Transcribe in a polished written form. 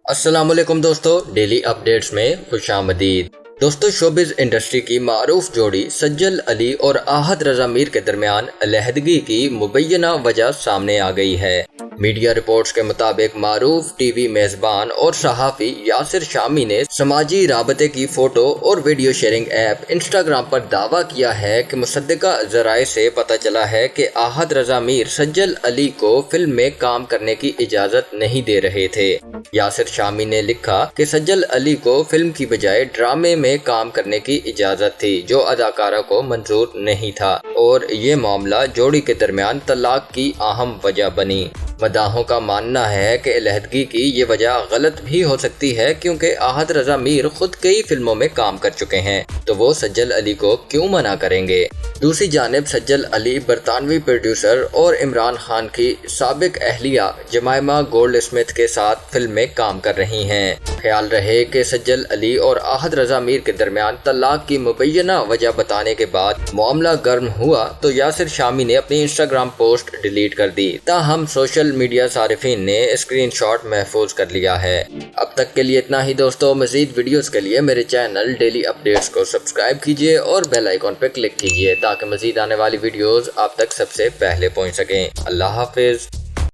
السلام علیکم دوستو، ڈیلی اپڈیٹس میں خوش آمدید۔ دوستو، شوبز انڈسٹری کی معروف جوڑی سجل علی اور آحد رضا میر کے درمیان علیحدگی کی مبینہ وجہ سامنے آ گئی ہے۔ میڈیا رپورٹس کے مطابق معروف ٹی وی میزبان اور صحافی یاسر شامی نے سماجی رابطے کی فوٹو اور ویڈیو شیئرنگ ایپ انسٹاگرام پر دعویٰ کیا ہے کہ مصدقہ ذرائع سے پتہ چلا ہے کہ آحد رضا میر سجل علی کو فلم میں کام کرنے کی اجازت نہیں دے رہے تھے۔ یاسر شامی نے لکھا کہ سجل علی کو فلم کی بجائے ڈرامے میں کام کرنے کی اجازت تھی جو اداکارہ کو منظور نہیں تھا، اور یہ معاملہ جوڑی کے درمیان طلاق کی اہم وجہ بنی۔ مداحوں کا ماننا ہے کہ علیحدگی کی یہ وجہ غلط بھی ہو سکتی ہے، کیونکہ آحد رضا میر خود کئی فلموں میں کام کر چکے ہیں، تو وہ سجل علی کو کیوں منع کریں گے؟ دوسری جانب سجل علی برطانوی پروڈیوسر اور عمران خان کی سابق اہلیہ جمائمہ گولڈ اسمتھ کے ساتھ فلم میں کام کر رہی ہیں۔ خیال رہے کہ سجل علی اور آحد رضا میر کے درمیان طلاق کی مبینہ وجہ بتانے کے بعد معاملہ گرم ہوا تو یاسر شامی نے اپنی انسٹاگرام پوسٹ ڈیلیٹ کر دی، تاہم سوشل میڈیا صارفین نے اسکرین شاٹ محفوظ کر لیا ہے۔ اب تک کے لیے اتنا ہی دوستو، مزید ویڈیوز کے لیے میرے چینل ڈیلی اپڈیٹس کو سبسکرائب کیجیے اور بیل آئیکن پہ کلک کیجیے تاکہ مزید آنے والی ویڈیوز آپ تک سب سے پہلے پہنچ سکیں۔ اللہ حافظ۔